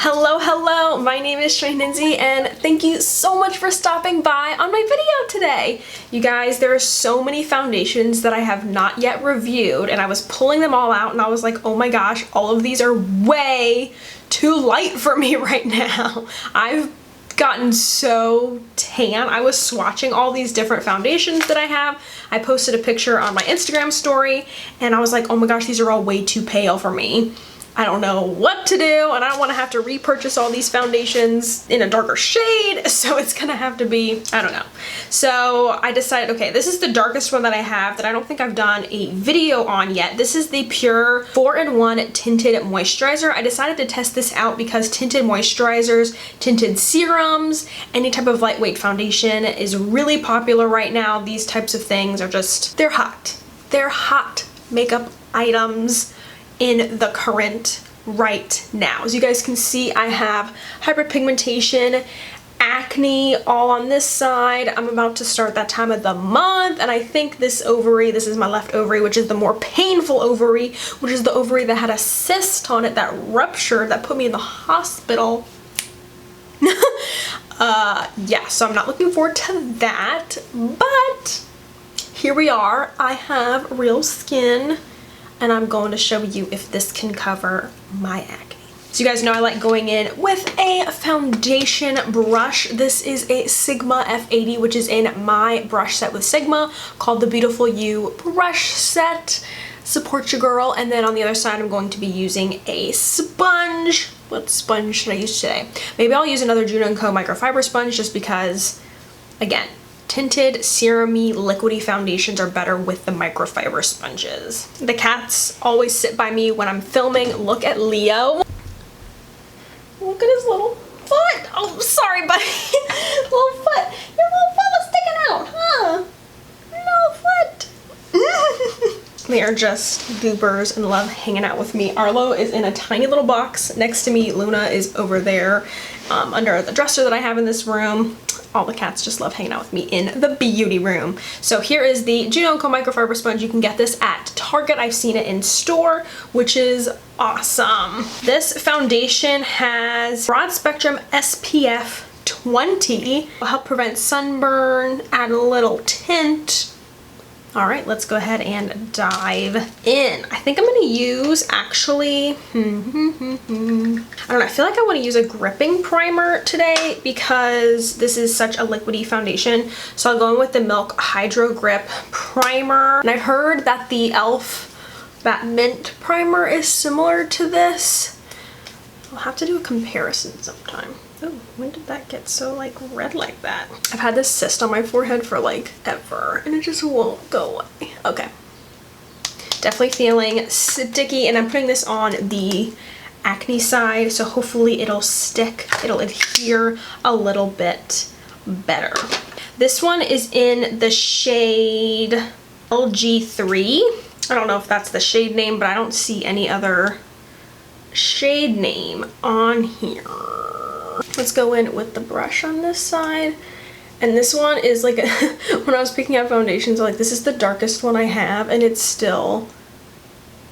Hello, my name is Shay and thank you so much for stopping by on my video today. You guys, there are so many foundations that I have not yet reviewed, and I was pulling them all out and I was like, oh my gosh, all of these are way too light for me right now. I've gotten so tan. I was swatching all these different foundations that I have. I posted a picture on my Instagram story and I was like, oh my gosh, these are all way too pale for me. I don't know what to do, and I don't want to have to repurchase all these foundations in a darker shade, so it's gonna have to be, I don't know. So I decided, okay, this is the darkest one that I have that I don't think I've done a video on yet. This is the PÜR4-In-1 Tinted Moisturizer. I decided to test this out because tinted moisturizers, tinted serums, any type of lightweight foundation is really popular right now. These types of things are just, they're hot. They're hot makeup items in the current right now. As you guys can see, I have hyperpigmentation, acne all on this side. I'm about to start that time of the month, and I think this ovary, this is my left ovary, which is the more painful ovary, which is the ovary that had a cyst on it that ruptured, that put me in the hospital. Yeah, so I'm not looking forward to that, but here we are. I have real skin, and I'm going to show you if this can cover my acne. So you guys know I like going in with a foundation brush. This is a Sigma F80, which is in my brush set with Sigma, called the Beautiful You brush set. Support your girl. And then on the other side, I'm going to be using a sponge. What sponge should I use today? Maybe I'll use another Juno & Co microfiber sponge, just because, again, tinted, serum-y, liquidy foundations are better with the microfiber sponges. The cats always sit by me when I'm filming. Look at Leo. Look at his little foot. Oh, sorry, buddy. Little foot. Your little foot was sticking out, huh? Your little foot. They are just goopers and love hanging out with me. Arlo is in a tiny little box next to me. Luna is over there under the dresser that I have in this room. All the cats just love hanging out with me in the beauty room. So here is the Juno & Co microfiber sponge. You can get this at Target. I've seen it in store, which is awesome. This foundation has broad spectrum SPF 20. Will help prevent sunburn, add a little tint. All right, let's go ahead and dive in. I think I'm gonna use, actually, I don't know, I feel like I wanna use a gripping primer today because this is such a liquidy foundation. So I'll go in with the Milk Hydro Grip Primer. And I've heard that the e.l.f. that mint primer is similar to this. I'll have to do a comparison sometime. Oh, when did that get so like red like that? I've had this cyst on my forehead for like ever and it just won't go away. Okay. Definitely feeling sticky, and I'm putting this on the acne side, so hopefully it'll stick, it'll adhere a little bit better. This one is in the shade LG3. I don't know if that's the shade name, but I don't see any other shade name on here. Let's go in with the brush on this side. And this one is like, when I was picking out foundations, like this is the darkest one I have, and it's still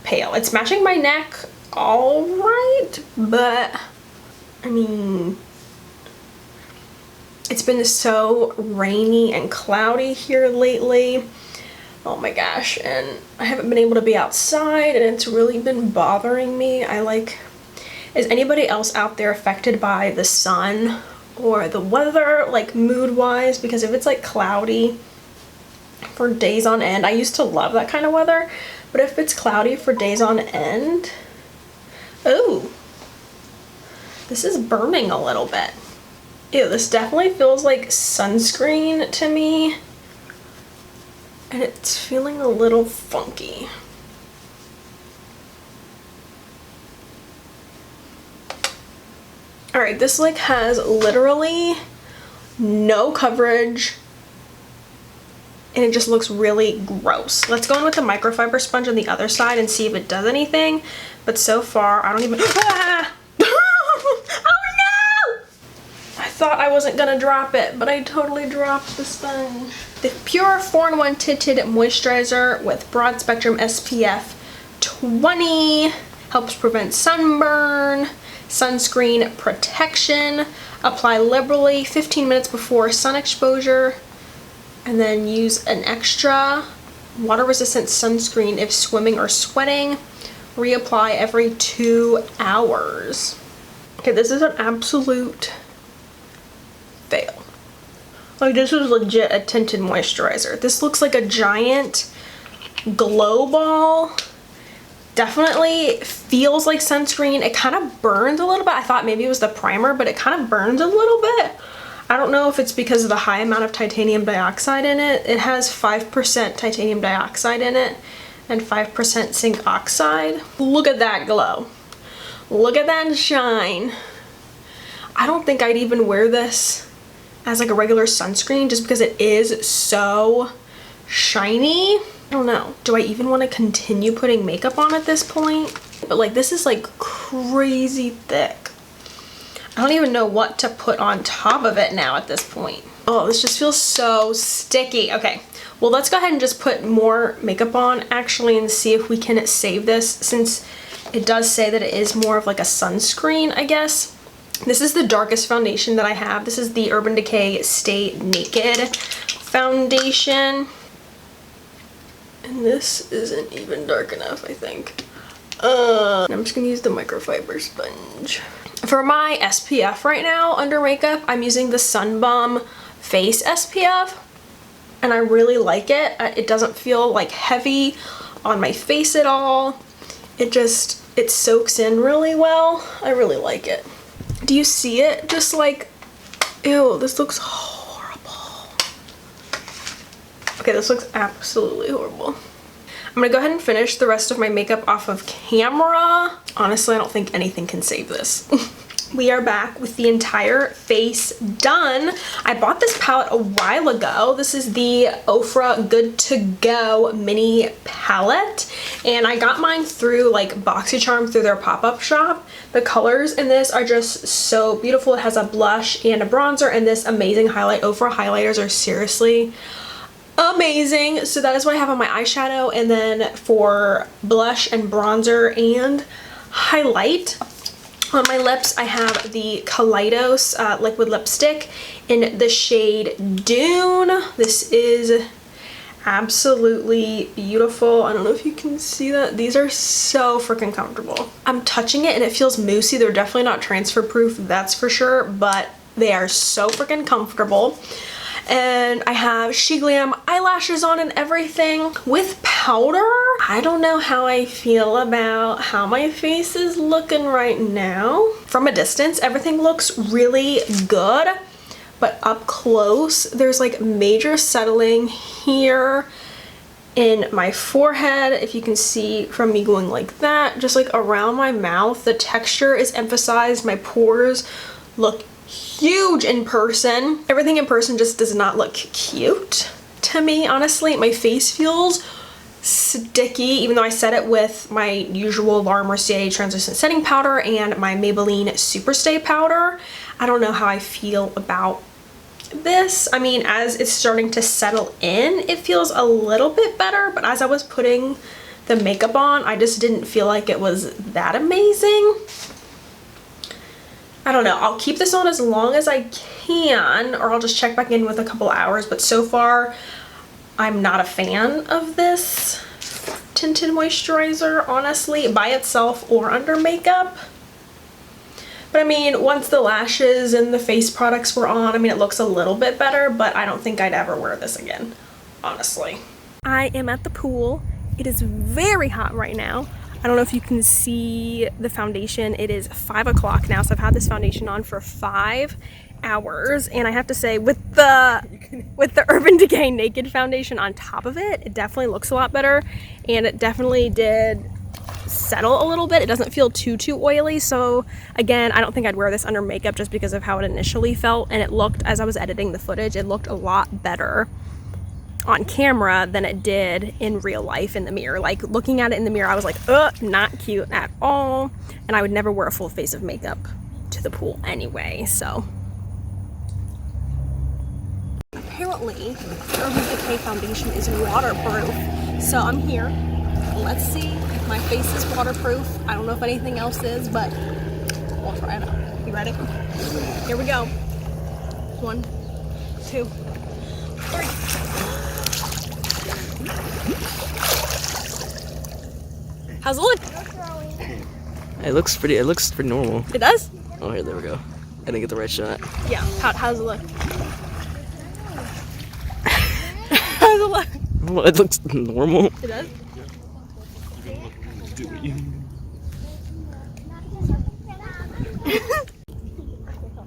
pale. It's matching my neck all right, but I mean, it's been so rainy and cloudy here lately. Oh my gosh, and I haven't been able to be outside, and it's really been bothering me. Is anybody else out there affected by the sun or the weather, like mood-wise? Because if it's like cloudy for days on end, I used to love that kind of weather, but if it's cloudy for days on end, oh, this is burning a little bit. Ew, this definitely feels like sunscreen to me, and it's feeling a little funky. All right, this like has literally no coverage and it just looks really gross. Let's go in with the microfiber sponge on the other side and see if it does anything. But so far, I don't even, ah! Oh no! I thought I wasn't gonna drop it, but I totally dropped the sponge. The PÜR4-In-1 Tinted Moisturizer with broad spectrum SPF 20 helps prevent sunburn, sunscreen protection. Apply liberally 15 minutes before sun exposure, and then use an extra water-resistant sunscreen if swimming or sweating. Reapply every 2 hours. Okay, this is an absolute fail. Like, this is legit a tinted moisturizer. This looks like a giant glow ball. Definitely feels like sunscreen. It kind of burns a little bit. I thought maybe it was the primer, but it kind of burns a little bit. I don't know if it's because of the high amount of titanium dioxide in it. It has 5% titanium dioxide in it and 5% zinc oxide. Look at that glow. Look at that shine. I don't think I'd even wear this as like a regular sunscreen just because it is so shiny. I don't know. Do I even want to continue putting makeup on at this point? But like, this is like crazy thick. I don't even know what to put on top of it now at this point. Oh, this just feels so sticky. Okay, well, let's go ahead and just put more makeup on actually and see if we can save this, since it does say that it is more of like a sunscreen, I guess. This is the darkest foundation that I have. This is the Urban Decay Stay Naked foundation. And this isn't even dark enough, I think. I'm just gonna use the microfiber sponge. For my SPF right now under makeup, I'm using the Sun Bum Face SPF, and I really like it. It doesn't feel like heavy on my face at all. It soaks in really well. I really like it. Do you see it? Just like, ew, this looks horrible. Okay, this looks absolutely horrible. I'm gonna go ahead and finish the rest of my makeup off of camera. Honestly, I don't think anything can save this. We are back with the entire face done. I bought this palette a while ago. This is the Ofra Good To Go mini palette, and I got mine through like BoxyCharm through their pop-up shop. The colors in this are just so beautiful. It has a blush and a bronzer and this amazing highlight. Ofra highlighters are seriously amazing. So that is what I have on my eyeshadow, and then for blush and bronzer and highlight on my lips, I have the Kaleidos liquid lipstick in the shade Dune. This is absolutely beautiful. I don't know if you can see that. These are so freaking comfortable. I'm touching it and it feels moussey. They're definitely not transfer proof, that's for sure, but they are so freaking comfortable. And I have She Glam eyelashes on and everything with powder. I don't know how I feel about how my face is looking right now. From a distance, everything looks really good, but up close, there's like major settling here in my forehead. If you can see from me going like that, just like around my mouth, the texture is emphasized. My pores look huge in person. Everything in person just does not look cute to me, honestly. My face feels sticky, even though I set it with my usual Laura Mercier translucent setting powder and my Maybelline Superstay powder. I don't know how I feel about this. I mean, as it's starting to settle in, it feels a little bit better, but as I was putting the makeup on, I just didn't feel like it was that amazing. I don't know. I'll keep this on as long as I can, or I'll just check back in with a couple hours, but so far I'm not a fan of this tinted moisturizer, honestly, by itself or under makeup. But I mean, once the lashes and the face products were on, I mean, it looks a little bit better, but I don't think I'd ever wear this again, honestly. I am at the pool. It is very hot right now. I don't know if you can see the foundation. It is 5 o'clock now, so I've had this foundation on for 5 hours, and I have to say, with the Urban Decay Naked foundation on top of it, it definitely looks a lot better, and it definitely did settle a little bit. It doesn't feel too oily, so again, I don't think I'd wear this under makeup just because of how it initially felt, and it looked, as I was editing the footage, it looked a lot better on camera than it did in real life in the mirror. Like, looking at it in the mirror, I was like, not cute at all, and I would never wear a full face of makeup to the pool anyway, so. Apparently, the Urban Decay foundation is waterproof, so I'm here. Let's see if my face is waterproof. I don't know if anything else is, but We'll try it out. You ready? Here we go. 1, 2, 3. How's it look? It looks pretty normal. It does? Oh, here, there we go. I didn't get the right shot. Yeah. How does it look? How does it look? Well, it looks normal. It does?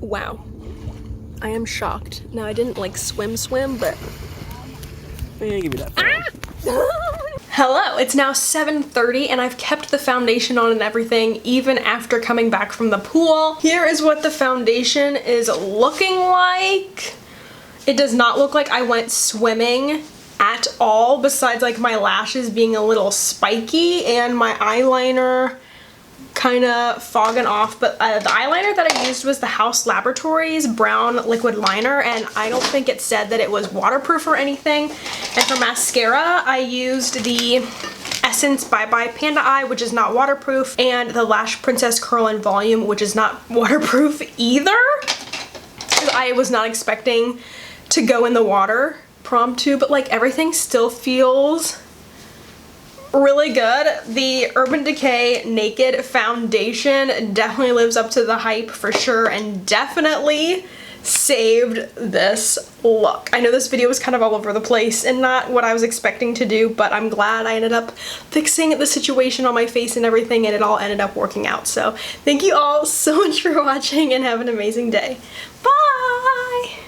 Wow. I am shocked. Now, I didn't like swim, but... Yeah, give me that. Hello, it's now 7:30 and I've kept the foundation on and everything even after coming back from the pool. Here is what the foundation is looking like. It does not look like I went swimming at all, besides like my lashes being a little spiky and my eyeliner kind of fogging off, but the eyeliner that I used was the House Laboratories brown liquid liner, and I don't think it said that it was waterproof or anything. And for mascara, I used the Essence Bye Bye Panda Eye, which is not waterproof, and the Lash Princess Curl and Volume, which is not waterproof either. I was not expecting to go in the water impromptu, but like everything still feels really good. The Urban Decay Naked Foundation definitely lives up to the hype for sure, and definitely saved this look. I know this video was kind of all over the place and not what I was expecting to do, but I'm glad I ended up fixing the situation on my face and everything, and it all ended up working out. So thank you all so much for watching and have an amazing day. Bye!